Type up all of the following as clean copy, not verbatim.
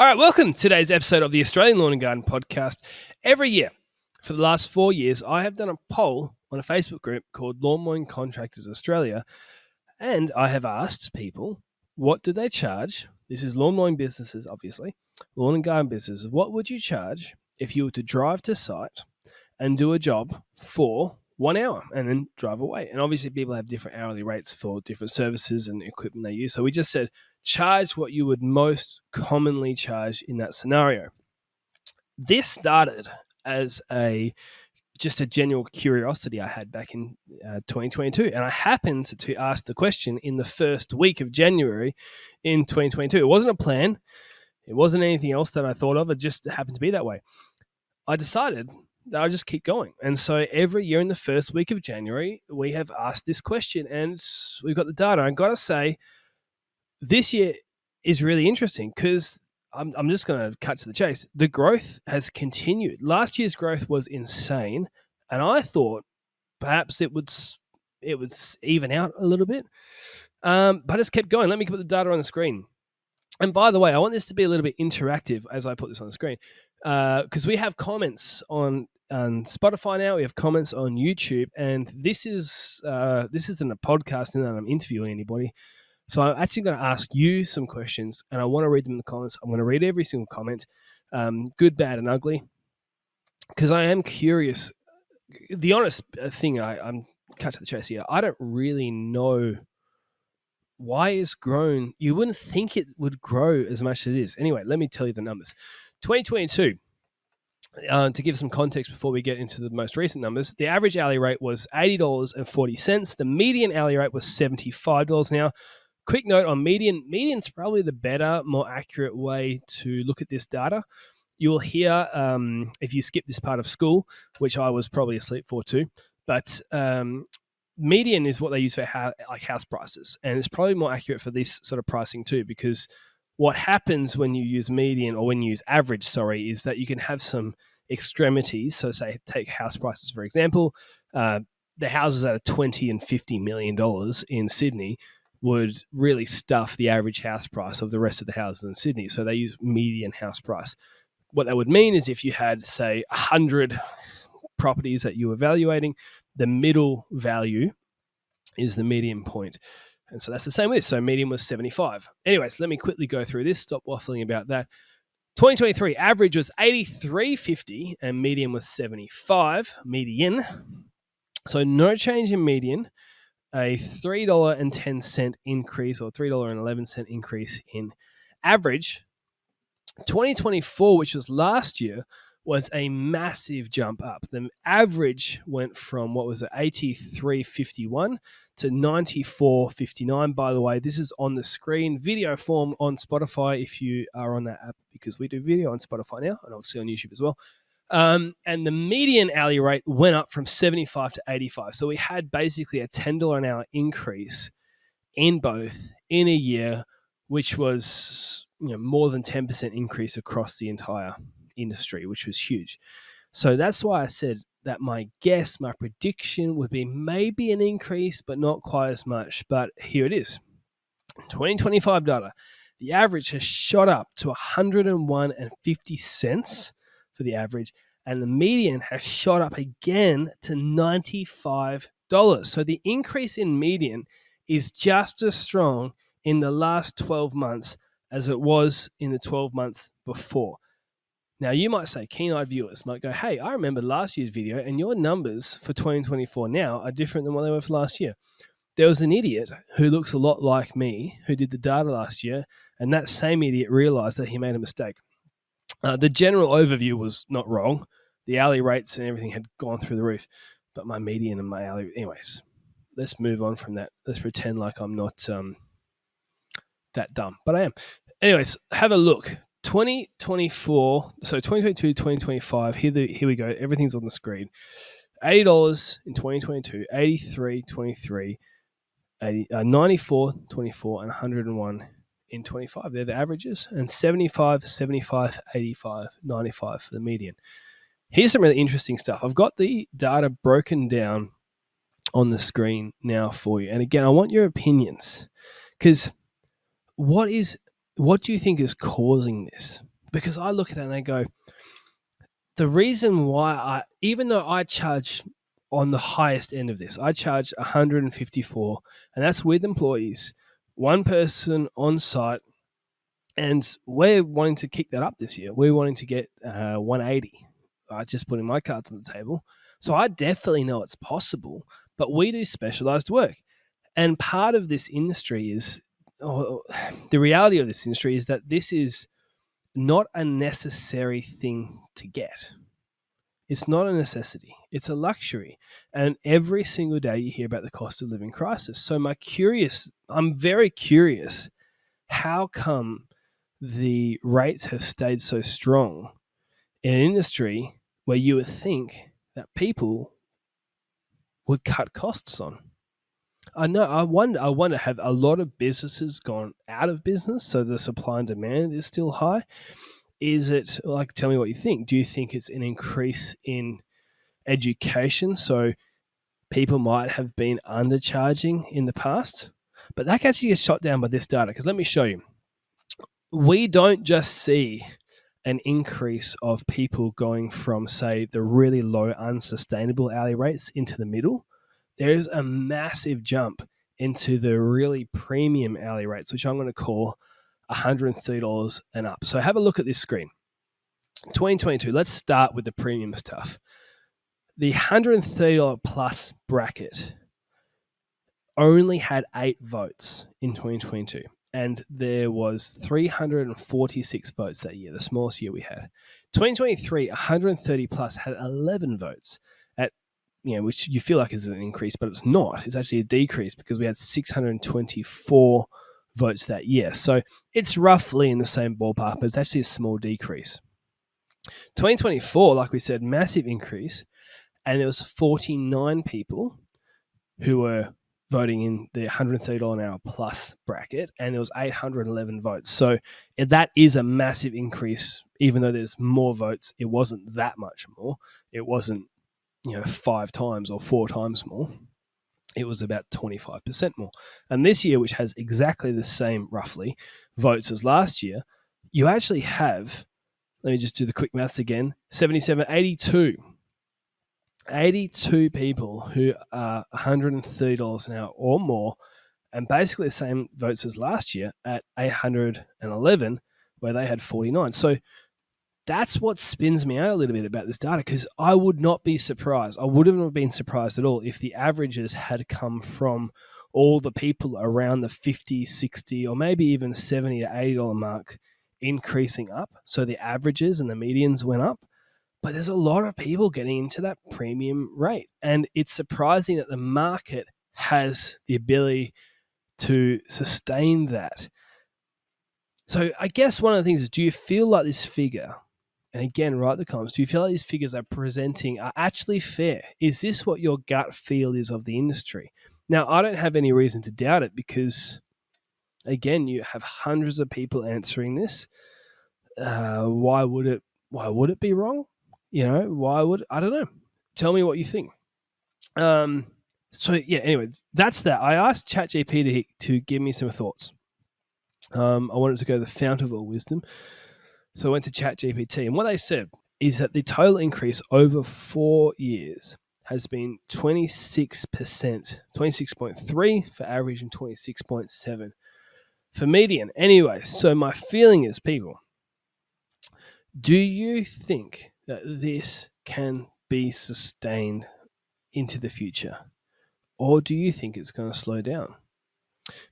All right, welcome to today's episode of the Australian Lawn and Garden Podcast. Every year, for the last 4 years, I have done a poll on a Facebook group called Lawn Mowing Contractors Australia, and I have asked people, what do they charge? This is lawn mowing businesses, obviously, lawn and garden businesses. What would you charge if you were to drive to site and do a job for 1 hour and then drive away? And obviously, people have different hourly rates for different services and equipment they use. So we just said, charge what you would most commonly charge in that scenario. This started as just a general curiosity I had back in 2022. And I happened to ask the question in the first week of January in 2022. It wasn't a plan. It wasn't anything else that I thought of. It just happened to be that way. I decided that I'll just keep going. And so every year in the first week of January, we have asked this question and we've got the data. I've got to say, this year is really interesting because I'm just going to cut to the chase. The growth has continued. Last year's growth was insane, and I thought perhaps it would even out a little bit, but it's kept going. Let me put the data on the screen. And by the way, I want this to be a little bit interactive as I put this on the screen because we have comments on Spotify now. We have comments on YouTube, and this isn't a podcast and that I'm interviewing anybody. So I'm actually going to ask you some questions, and I want to read them in the comments. I'm going to read every single comment, good, bad, and ugly, because I am curious. The honest thing, I'm cut to the chase here. I don't really know why it's grown. You wouldn't think it would grow as much as it is. Anyway, let me tell you the numbers. 2022, to give some context before we get into the most recent numbers, the average hourly rate was $80.40. The median hourly rate was $75 an hour. Quick note on median. Median's probably the better, more accurate way to look at this data. You will hear, if you skip this part of school, which I was probably asleep for too, but median is what they use for house prices. And it's probably more accurate for this sort of pricing too, because what happens when you use median or when you use average, is that you can have some extremities. So say, take house prices, for example. The houses that are $20 and $50 million in Sydney would really stuff the average house price of the rest of the houses in Sydney. So they use median house price. What that would mean is if you had, say, 100 properties that you were evaluating, the middle value is the median point. And so that's the same with this. So median was 75. Anyways, let me quickly go through this. Stop waffling about that. 2023 average was $83.50 and median was $75. Median. So no change in median. A $3.10 increase or $3.11 increase in average. 2024, which was last year, was a massive jump up. The average went from, $83.51 to $94.59. By the way, this is on the screen, video form on Spotify if you are on that app, because we do video on Spotify now and obviously on YouTube as well. And the median hourly rate went up from 75 to 85. So we had basically a $10 an hour increase in both in a year, which was more than 10% increase across the entire industry, which was huge. So that's why I said that my prediction would be maybe an increase, but not quite as much. But here it is. 2025 data. The average has shot up to $101.50 for the average, and the median has shot up again to $95. So the increase in median is just as strong in the last 12 months as it was in the 12 months before. Now, you might say, keen-eyed viewers might go, hey, I remember last year's video, and your numbers for 2024 now are different than what they were for last year. There was an idiot who looks a lot like me who did the data last year, and that same idiot realized that he made a mistake. The general overview was not wrong. The hourly rates and everything had gone through the roof, but my median and my hourly... Anyways, let's move on from that. Let's pretend like I'm not that dumb, but I am. Anyways, have a look. 2024, so 2022, 2025, here we go. Everything's on the screen. $80 in 2022, $83.23, $94.24, and $101 in 25. They're the averages, and 75, 75, 85, 95 for the median. Here's some really interesting stuff. I've got the data broken down on the screen now for you. And again, I want your opinions, because what do you think is causing this? because I look at it and I go, the reason why even though I charge on the highest end of this, I charge 154, and that's with employees, one person on site, and we're wanting to kick that up this year. We're wanting to get 180. Just putting my cards on the table. So I definitely know it's possible, but we do specialized work. And part of this industry is, the reality of this industry is that this is not a necessary thing to get. It's not a necessity. It's a luxury. And every single day you hear about the cost of living crisis. So I'm very curious, how come the rates have stayed so strong in an industry where you would think that people would cut costs on? I know. I wonder, have a lot of businesses gone out of business, so the supply and demand is still high? Is it, like, tell me what you think. Do you think it's an increase in education? So people might have been undercharging in the past, but that actually gets shot down by this data, because let me show you. We don't just see an increase of people going from, say, the really low unsustainable hourly rates into the middle. There's a massive jump into the really premium hourly rates, which I'm going to call $130 and up. So have a look at this screen. 2022, let's start with the premium stuff. The $130 plus bracket only had 8 votes in 2022. And there was 346 votes that year, the smallest year we had. 2023, 130 plus had 11 votes, at, which you feel like is an increase, but it's not. It's actually a decrease, because we had 624 votes that year. So it's roughly in the same ballpark, but it's actually a small decrease. 2024, like we said, massive increase, and there was 49 people who were voting in the $130 an hour plus bracket, and there was 811 votes. So that is a massive increase. Even though there's more votes, it wasn't that much more. It wasn't 5 times or 4 times more. It was about 25% more. And this year, which has exactly the same, roughly, votes as last year, you actually have, let me just do the quick maths again, 82 people who are $130 an hour or more, and basically the same votes as last year at 811, where they had 49. So that's what spins me out a little bit about this data, because I would not be surprised. I wouldn't have been surprised at all if the averages had come from all the people around the 50, 60, or maybe even $70 to $80 mark increasing up. So the averages and the medians went up. But there's a lot of people getting into that premium rate. And it's surprising that the market has the ability to sustain that. So I guess one of the things is, do you feel like this figure, and again, write in the comments, do you feel like these figures are actually fair? Is this what your gut feel is of the industry? Now, I don't have any reason to doubt it, because, again, you have hundreds of people answering this. Why would it be wrong? I don't know. Tell me what you think. So yeah, anyway, that's that. I asked ChatGPT to give me some thoughts. I wanted to go to the fount of all wisdom. So I went to ChatGPT, and what they said is that the total increase over 4 years has been 26%, 26.3 for average and 26.7 for median. Anyway, so my feeling is, people, do you think that this can be sustained into the future? Or do you think it's going to slow down?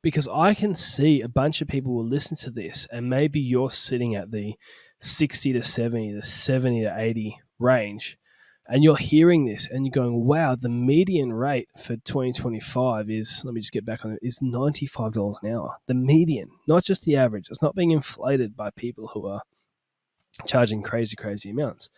Because I can see a bunch of people will listen to this, and maybe you're sitting at the 60 to 70, the 70 to 80 range, and you're hearing this and you're going, wow, the median rate for 2025 is, let me just get back on it, is $95 an hour. The median, not just the average. It's not being inflated by people who are charging crazy, crazy amounts.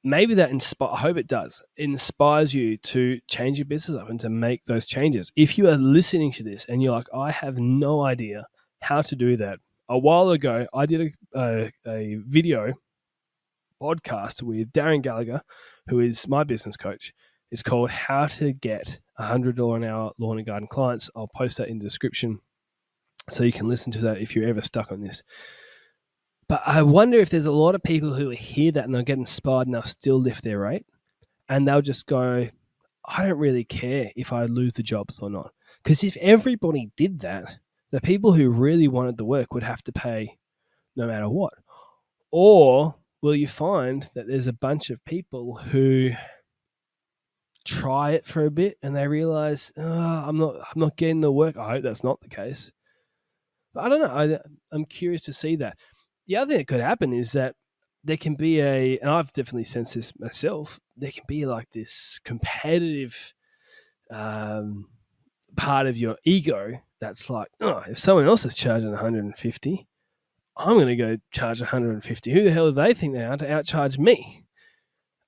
Maybe that I hope it does, inspires you to change your business up and to make those changes. If you are listening to this and you're like, I have no idea how to do that. A while ago, I did a video podcast with Darren Gallagher, who is my business coach. It's called How to Get $100 an Hour Lawn and Garden Clients. I'll post that in the description so you can listen to that if you're ever stuck on this. But I wonder if there's a lot of people who hear that and they'll get inspired and they'll still lift their rate, and they'll just go, I don't really care if I lose the jobs or not. Because if everybody did that, the people who really wanted the work would have to pay no matter what. Or will you find that there's a bunch of people who try it for a bit and they realize, I'm not getting the work. I hope that's not the case. But I don't know. I'm curious to see that. The other thing that could happen is that there can be and I've definitely sensed this myself, there can be like this competitive part of your ego that's like, if someone else is charging 150, I'm going to go charge 150. Who the hell do they think they are to outcharge me?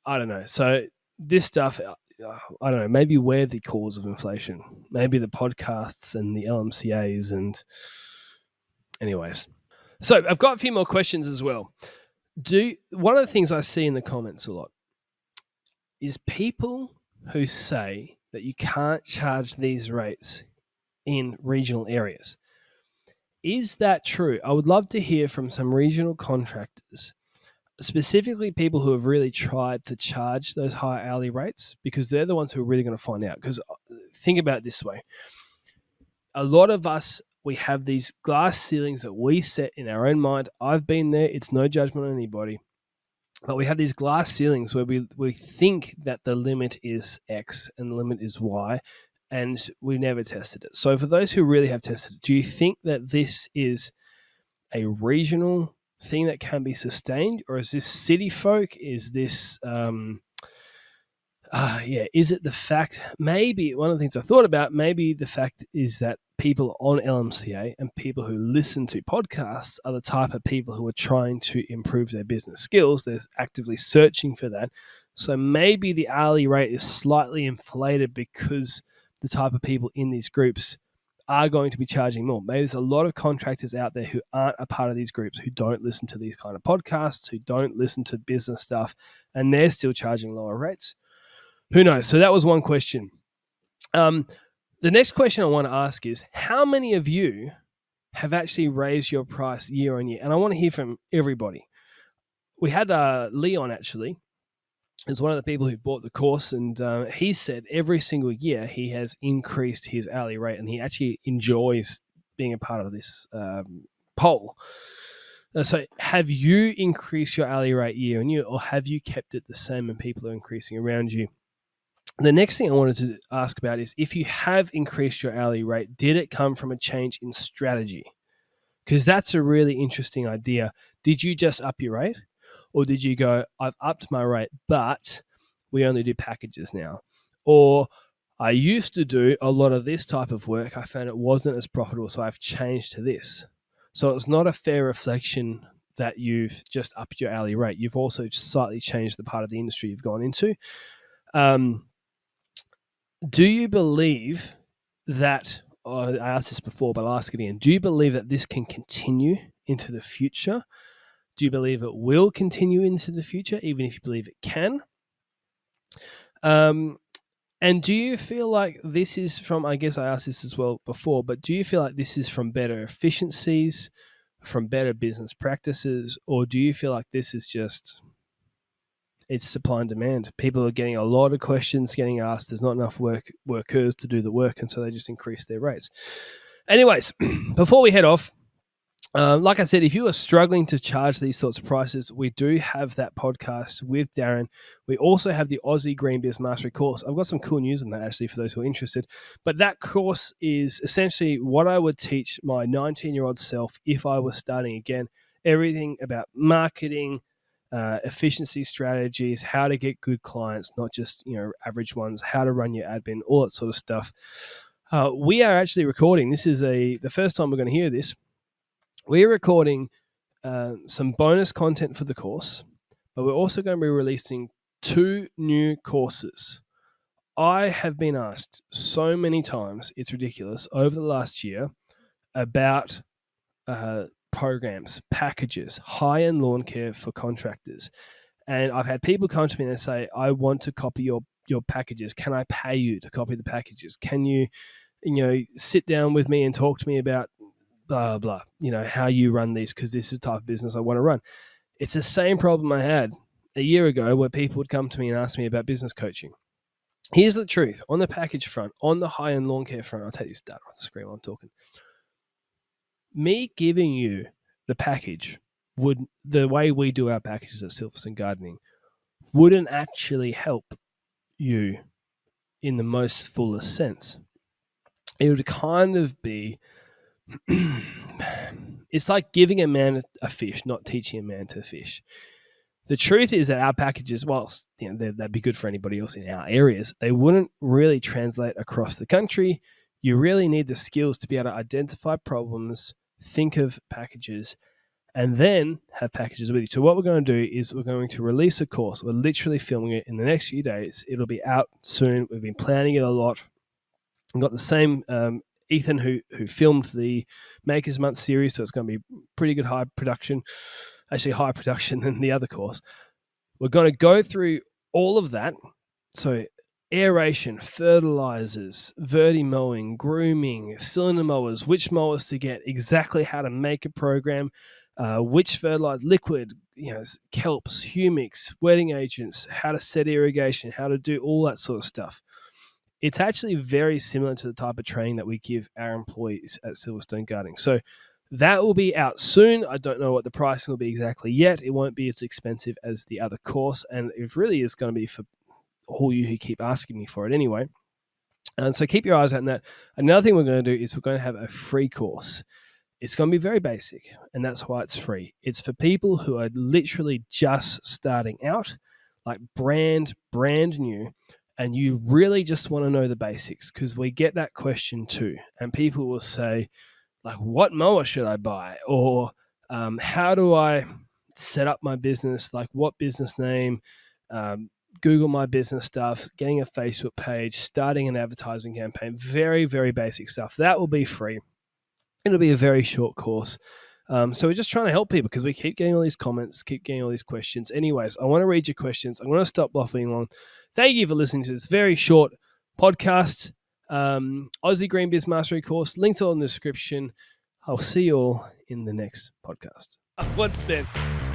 I don't know. So this stuff, I don't know, maybe we're the cause of inflation. Maybe the podcasts and the LMCAs and anyways. So I've got a few more questions as well. One of the things I see in the comments a lot is people who say that you can't charge these rates in regional areas. Is that true? I would love to hear from some regional contractors, specifically people who have really tried to charge those high hourly rates, because they're the ones who are really going to find out. Because think about it this way. A lot of us, we have these glass ceilings that we set in our own mind. I've been there. It's no judgment on anybody. But we have these glass ceilings where we think that the limit is X and the limit is Y, and we never tested it. So for those who really have tested it, do you think that this is a regional thing that can be sustained, or is this city folk? Is this is it the fact, maybe one of the things I thought about, maybe the fact is that people on LMCA and people who listen to podcasts are the type of people who are trying to improve their business skills. They're actively searching for that. So maybe the hourly rate is slightly inflated because the type of people in these groups are going to be charging more. Maybe there's a lot of contractors out there who aren't a part of these groups, who don't listen to these kind of podcasts, who don't listen to business stuff, and they're still charging lower rates. Who knows? So that was one question. The next question I want to ask is, how many of you have actually raised your price year on year? And I want to hear from everybody. We had Leon, actually, is one of the people who bought the course, and he said every single year he has increased his hourly rate, and he actually enjoys being a part of this poll. So have you increased your hourly rate year on year, or have you kept it the same and people are increasing around you? The next thing I wanted to ask about is, if you have increased your hourly rate, did it come from a change in strategy? Because that's a really interesting idea. Did you just up your rate? Or did you go, I've upped my rate, but we only do packages now? Or I used to do a lot of this type of work. I found it wasn't as profitable, so I've changed to this. So it's not a fair reflection that you've just upped your hourly rate. You've also slightly changed the part of the industry you've gone into. Do you believe that, I asked this before, but I'll ask it again. Do you believe that this can continue into the future? Do you believe it will continue into the future, even if you believe it can? And do you feel like this is from, I guess I asked this as well before, but do you feel like this is from better efficiencies, from better business practices, or do you feel like this is just, it's supply and demand? People are getting a lot of questions getting asked. There's not enough workers to do the work, and so they just increase their rates. Anyways, before we head off, like I said, if you are struggling to charge these sorts of prices, we do have that podcast with Darren. We also have the Aussie Green Biz Mastery course. I've got some cool news on that, actually, for those who are interested. But that course is essentially what I would teach my 19-year-old self if I was starting again. Everything about marketing, efficiency strategies, how to get good clients, not just average ones, how to run your admin, all that sort of stuff. We are actually recording. This is the first time we're going to hear this. We're recording some bonus content for the course, but we're also going to be releasing 2 new courses. I have been asked so many times, it's ridiculous, over the last year about programs, packages, high-end lawn care for contractors. And I've had people come to me and say, I want to copy your packages. Can I pay you to copy the packages? Can you sit down with me and talk to me about blah, blah, how you run these, because this is the type of business I want to run. It's the same problem I had a year ago where people would come to me and ask me about business coaching. Here's the truth. On the package front, on the high-end lawn care front, I'll take this data off the screen while I'm talking. Me giving you the package the way we do our packages at Silverstone Gardening wouldn't actually help you in the most fullest sense. It would kind of be, it's like giving a man a fish, not teaching a man to fish. The truth is that our packages, whilst that'd be good for anybody else in our areas, they wouldn't really translate across the country. You really need the skills to be able to identify problems, think of packages, and then have packages with you. So what we're going to do is we're going to release a course. We're literally filming it in the next few days. It'll be out soon. We've been planning it a lot. I've got the same Ethan who filmed the Makers Month series, so it's going to be pretty good high production than the other course. We're going to go through all of that. So aeration, fertilizers, verti-mowing, grooming, cylinder mowers, which mowers to get, exactly how to make a program, which fertilizer, liquid, kelps, humics, wetting agents, how to set irrigation, how to do all that sort of stuff. It's actually very similar to the type of training that we give our employees at Silverstone Gardening. So that will be out soon. I don't know what the pricing will be exactly yet. It won't be as expensive as the other course, and it really is going to be for all you who keep asking me for it anyway. And so keep your eyes out on that. Another thing we're going to do is we're going to have a free course. It's going to be very basic, and that's why it's free. It's for people who are literally just starting out, like brand new, and you really just want to know the basics, because we get that question too. And people will say, like, what mower should I buy? Or how do I set up my business? Like, what business name? Google my business stuff, getting a Facebook page, starting an advertising campaign, very, very basic stuff. That will be free. It'll be a very short course. So we're just trying to help people because we keep getting all these comments, keep getting all these questions. Anyways, I want to read your questions. I'm going to stop waffling on. Thank you for listening to this very short podcast. Aussie Green Biz Mastery course. Links all in the description. I'll see you all in the next podcast. I've once spent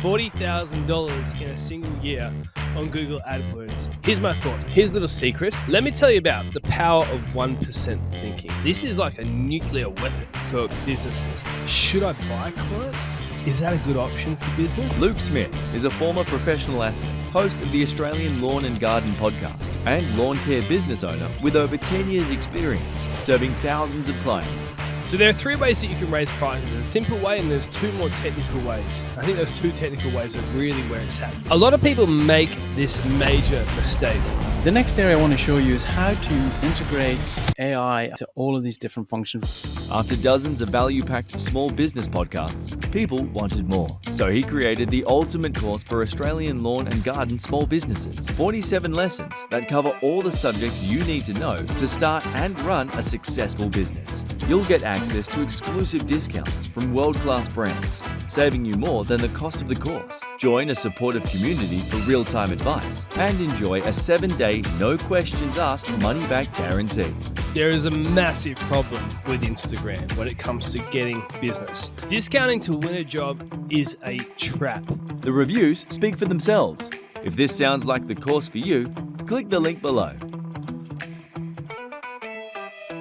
$40,000 in a single year on Google AdWords. Here's my thoughts. Here's a little secret. Let me tell you about the power of 1% thinking. This is like a nuclear weapon for businesses. Should I buy clients? Is that a good option for business? Luke Smith is a former professional athlete, host of the Australian Lawn and Garden podcast, and lawn care business owner with over 10 years experience serving thousands of clients. So there are 3 ways that you can raise prices. There's a simple way and there's 2 more technical ways. I think those 2 technical ways are really where it's at. A lot of people make this major mistake. The next area I want to show you is how to integrate AI to all of these different functions. After dozens of value-packed small business podcasts, people wanted more. So he created the ultimate course for Australian lawn and garden small businesses. 47 lessons that cover all the subjects you need to know to start and run a successful business. You'll get access to exclusive discounts from world-class brands, saving you more than the cost of the course. Join a supportive community for real-time advice and enjoy a 7-day, no questions asked money-back guarantee. There is a massive problem with Instagram when it comes to getting business. Discounting to win a job is a trap. The reviews speak for themselves. If this sounds like the course for you, click the link below.